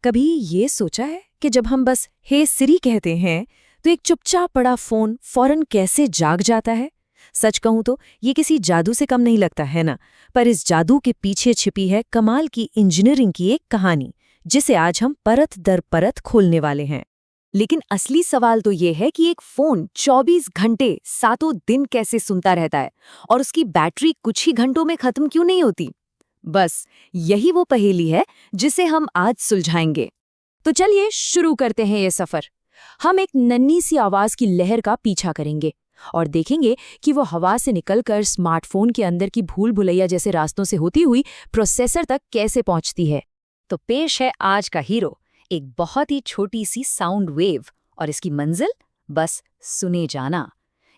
कभी ये सोचा है कि जब हम बस हे सिरी कहते हैं तो एक चुपचाप पड़ा फोन फौरन कैसे जाग जाता है। सच कहूं तो ये किसी जादू से कम नहीं लगता है ना, पर इस जादू के पीछे छिपी है कमाल की इंजीनियरिंग की एक कहानी, जिसे आज हम परत दर परत खोलने वाले हैं। लेकिन असली सवाल तो ये है कि एक फोन 24 घंटे सातों दिन कैसे सुनता रहता है और उसकी बैटरी कुछ ही घंटों में खत्म क्यों नहीं होती। बस यही वो पहेली है जिसे हम आज सुलझाएंगे। तो चलिए शुरू करते हैं ये सफर। हम एक नन्ही सी आवाज की लहर का पीछा करेंगे और देखेंगे कि वो हवा से निकलकर स्मार्टफोन के अंदर की भूल भुलैया जैसे रास्तों से होती हुई प्रोसेसर तक कैसे पहुंचती है। तो पेश है आज का हीरो, एक बहुत ही छोटी सी साउंड वेव, और इसकी मंजिल बस सुने जाना।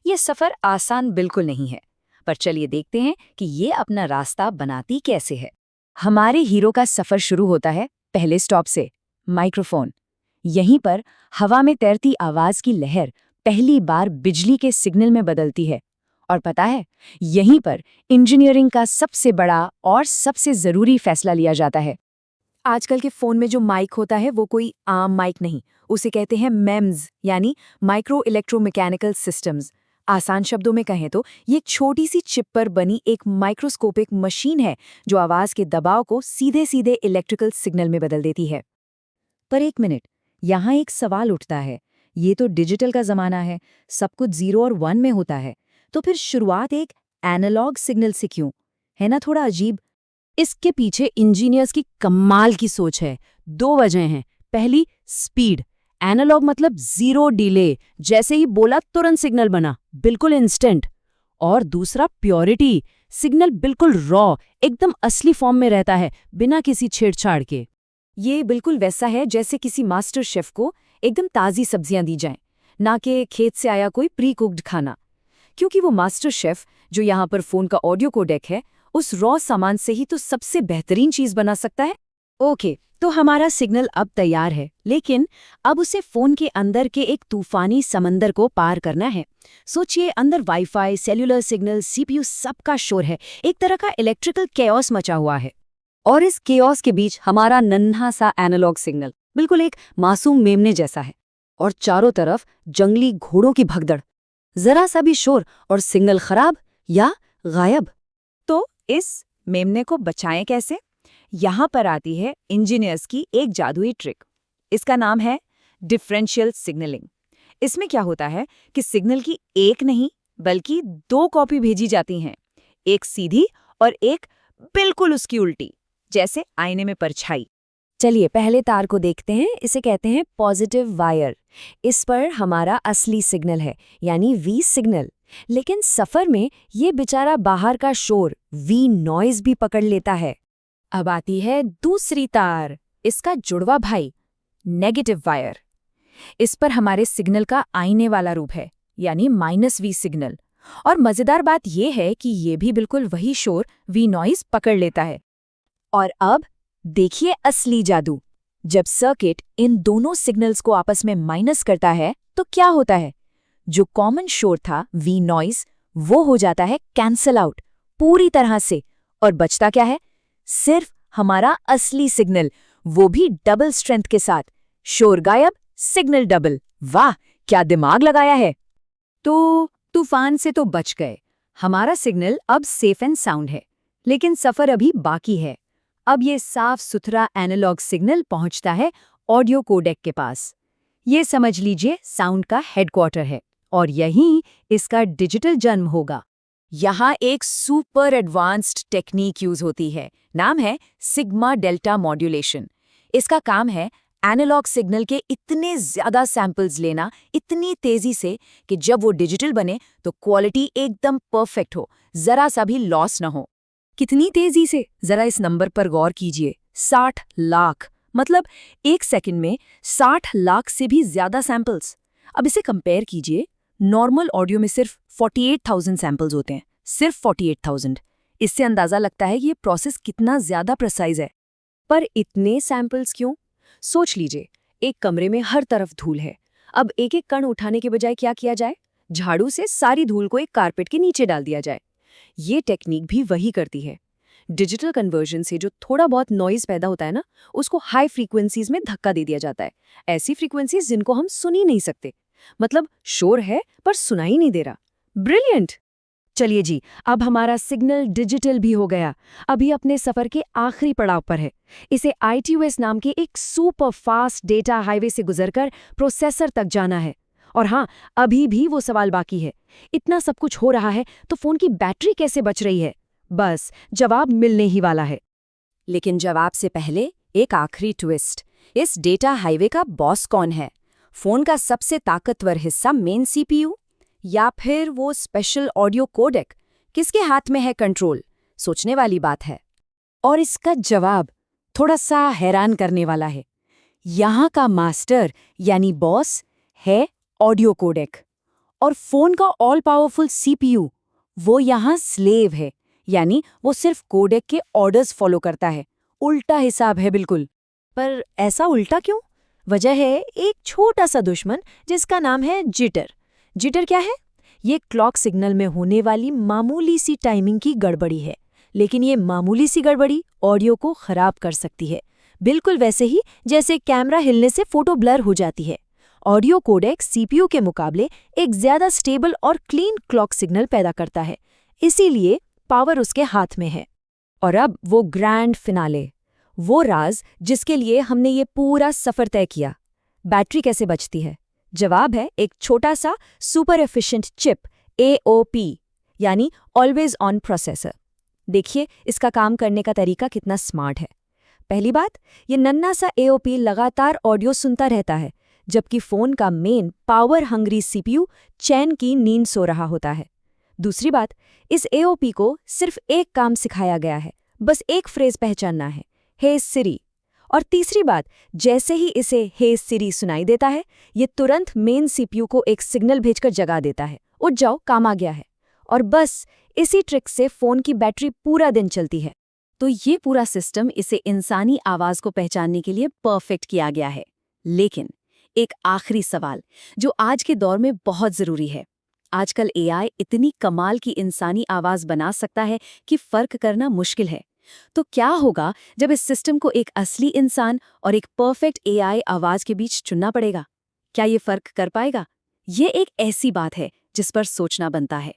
ये सफर आसान बिल्कुल नहीं है, पर चलिए देखते हैं कि ये अपना रास्ता बनाती कैसे है। हमारे हीरो का सफर शुरू होता है पहले स्टॉप से, माइक्रोफोन। यहीं पर हवा में तैरती आवाज की लहर पहली बार बिजली के सिग्नल में बदलती है। और पता है, यहीं पर इंजीनियरिंग का सबसे बड़ा और सबसे जरूरी फैसला लिया जाता है। आजकल के फोन में जो माइक होता है वो कोई आम माइक नहीं, उसे कहते हैं MEMS, यानी माइक्रो इलेक्ट्रोमैकेनिकल सिस्टम्स। आसान शब्दों में कहें तो ये एक छोटी सी चिप पर बनी एक माइक्रोस्कोपिक मशीन है जो आवाज के दबाव को सीधे सीधे इलेक्ट्रिकल सिग्नल में बदल देती है। पर एक मिनट, यहाँ एक सवाल उठता है। ये तो डिजिटल का जमाना है, सब कुछ 0 और 1 में होता है, तो फिर शुरुआत एक एनालॉग सिग्नल से क्यों? है ना थोड़ा अजीब। इसके पीछे इंजीनियर्स की कमाल की सोच है। 2 वजह हैं। पहली, स्पीड। एनालॉग मतलब 0 डिले, जैसे ही बोला तुरंत सिग्नल बना, बिल्कुल इंस्टेंट। और दूसरा, प्योरिटी। सिग्नल बिल्कुल रॉ, एकदम असली फॉर्म में रहता है, बिना किसी छेड़छाड़ के। ये बिल्कुल वैसा है जैसे किसी मास्टर शेफ को एकदम ताज़ी सब्जियां दी जाएं, ना कि खेत से आया कोई प्री कुक्ड खाना। क्योंकि वो मास्टर शेफ जो यहाँ पर फोन का ऑडियो कोडेक है, उस रॉ सामान से ही तो सबसे बेहतरीन चीज बना सकता है। ओके, तो हमारा सिग्नल अब तैयार है, लेकिन अब उसे फोन के अंदर के एक तूफानी समंदर को पार करना है। सोचिए, अंदर वाईफाई, सेल्युलर सिग्नल, CPU, सबका शोर है, एक तरह का इलेक्ट्रिकल केओस मचा हुआ है। और इस केओस के बीच हमारा नन्हा सा एनालॉग सिग्नल बिल्कुल एक मासूम मेमने जैसा है, और चारों तरफ जंगली घोड़ों की भगदड़। जरा सा भी शोर और सिग्नल खराब या गायब। तो इस मेमने को बचाएं कैसे? यहाँ पर आती है इंजीनियर्स की एक जादुई ट्रिक। इसका नाम है डिफरेंशियल सिग्नलिंग। इसमें क्या होता है कि सिग्नल की एक नहीं बल्कि 2 कॉपी भेजी जाती हैं, एक सीधी और एक बिल्कुल उसकी उल्टी, जैसे आईने में परछाई। चलिए पहले तार को देखते हैं। इसे कहते हैं पॉजिटिव वायर। इस पर हमारा असली सिग्नल है, यानी V सिग्नल। लेकिन सफर में ये बेचारा बाहर का शोर V नॉइज भी पकड़ लेता है। अब आती है दूसरी तार, इसका जुड़वा भाई नेगेटिव वायर। इस पर हमारे सिग्नल का आईने वाला रूप है, यानी -V सिग्नल। और मजेदार बात यह है कि ये भी बिल्कुल वही शोर V नॉइज पकड़ लेता है। और अब देखिए असली जादू। जब सर्किट इन दोनों सिग्नल्स को आपस में माइनस करता है तो क्या होता है? जो कॉमन शोर था V नॉइज, वो हो जाता है कैंसल आउट पूरी तरह से, और बचता क्या है? सिर्फ हमारा असली सिग्नल, वो भी डबल स्ट्रेंथ के साथ। शोर गायब, सिग्नल डबल। वाह, क्या दिमाग लगाया है। तो तूफान से तो बच गए, हमारा सिग्नल अब सेफ एंड साउंड है। लेकिन सफर अभी बाकी है। अब ये साफ सुथरा एनालॉग सिग्नल पहुंचता है ऑडियो कोडेक के पास। ये समझ लीजिए साउंड का हेडक्वार्टर है, और यहीं इसका डिजिटल जन्म होगा। यहाँ एक सुपर एडवांस्ड टेक्निक यूज होती है, नाम है सिग्मा डेल्टा मॉड्यूलेशन। इसका काम है एनालॉग सिग्नल के इतने ज्यादा सैंपल्स लेना इतनी तेजी से कि जब वो डिजिटल बने तो क्वालिटी एकदम परफेक्ट हो, जरा सा भी लॉस न हो। कितनी तेजी से? जरा इस नंबर पर गौर कीजिए, 60 लाख, मतलब 1 सेकंड में 60 लाख से भी ज्यादा सैंपल्स। अब इसे कंपेयर कीजिए, नॉर्मल ऑडियो में सिर्फ 48,000 सैंपल्स होते हैं, सिर्फ 48,000। इससे अंदाजा लगता है कि ये प्रोसेस कितना ज्यादा प्रिसाइज है। पर इतने सैंपल्स क्यों? सोच लीजिए, एक कमरे में हर तरफ धूल है। अब एक एक कण उठाने के बजाय क्या किया जाए? झाड़ू से सारी धूल को एक कारपेट के नीचे डाल दिया जाए। ये टेक्निक भी वही करती है। डिजिटल कन्वर्जन से जो थोड़ा बहुत नॉइज पैदा होता है ना, उसको हाई फ्रीक्वेंसीज में धक्का दे दिया जाता है। ऐसी फ्रीक्वेंसीज जिनको हम सुन ही नहीं सकते। मतलब शोर है पर सुनाई नहीं दे रहा। ब्रिलियंट। चलिए जी, अब हमारा सिग्नल डिजिटल भी हो गया। अभी अपने सफर के आखिरी पड़ाव पर है। इसे ITUS नाम के एक सुपर फास्ट डेटा हाईवे से गुजरकर प्रोसेसर तक जाना है। और हाँ, अभी भी वो सवाल बाकी है। इतना सब कुछ हो रहा है तो फोन की बैटरी कैसे बच रही है? बस जवाब मिलने ही वाला है। लेकिन जवाब से पहले एक आखिरी ट्विस्ट। इस डेटा हाईवे का बॉस कौन है? फोन का सबसे ताकतवर हिस्सा मेन CPU या फिर वो स्पेशल ऑडियो कोडेक? किसके हाथ में है कंट्रोल? सोचने वाली बात है। और इसका जवाब थोड़ा सा हैरान करने वाला है। यहाँ का मास्टर यानी बॉस है ऑडियो कोडेक, और फोन का ऑल पावरफुल CPU वो यहाँ स्लेव है, यानी वो सिर्फ कोडेक के ऑर्डर्स फॉलो करता है। उल्टा हिसाब है बिल्कुल। पर ऐसा उल्टा क्यों? वजह है एक छोटा सा दुश्मन जिसका नाम है जिटर। जिटर क्या है? ये क्लॉक सिग्नल में होने वाली मामूली सी टाइमिंग की गड़बड़ी है। लेकिन ये मामूली सी गड़बड़ी ऑडियो को खराब कर सकती है, बिल्कुल वैसे ही जैसे कैमरा हिलने से फोटो ब्लर हो जाती है। ऑडियो कोडेक CPU के मुकाबले एक ज्यादा स्टेबल और क्लीन क्लॉक सिग्नल पैदा करता है, इसीलिए पावर उसके हाथ में है। और अब वो ग्रैंड फिनाले, वो राज जिसके लिए हमने ये पूरा सफर तय किया। बैटरी कैसे बचती है? जवाब है एक छोटा सा सुपर एफिशिएंट चिप, AOP, यानी ऑलवेज ऑन प्रोसेसर। देखिए इसका काम करने का तरीका कितना स्मार्ट है। पहली बात, ये नन्हा सा AOP लगातार ऑडियो सुनता रहता है, जबकि फोन का मेन पावर हंग्री CPU चैन की नींद सो रहा होता है। दूसरी बात, इस AOP को सिर्फ एक काम सिखाया गया है, बस एक फ्रेज पहचानना है, हे सिरी। और तीसरी बात, जैसे ही इसे हे सिरी सुनाई देता है, ये तुरंत मेन CPU को एक सिग्नल भेजकर जगा देता है, उठ जाओ काम आ गया है। और बस इसी ट्रिक से फोन की बैटरी पूरा दिन चलती है। तो ये पूरा सिस्टम इसे इंसानी आवाज को पहचानने के लिए परफेक्ट किया गया है। लेकिन एक आखिरी सवाल जो आज के दौर में बहुत जरूरी है। आजकल AI इतनी कमाल की इंसानी आवाज बना सकता है कि फर्क करना मुश्किल है। तो क्या होगा जब इस सिस्टम को एक असली इंसान और एक परफेक्ट AI आवाज के बीच चुनना पड़ेगा? क्या ये फर्क कर पाएगा? ये एक ऐसी बात है जिस पर सोचना बनता है।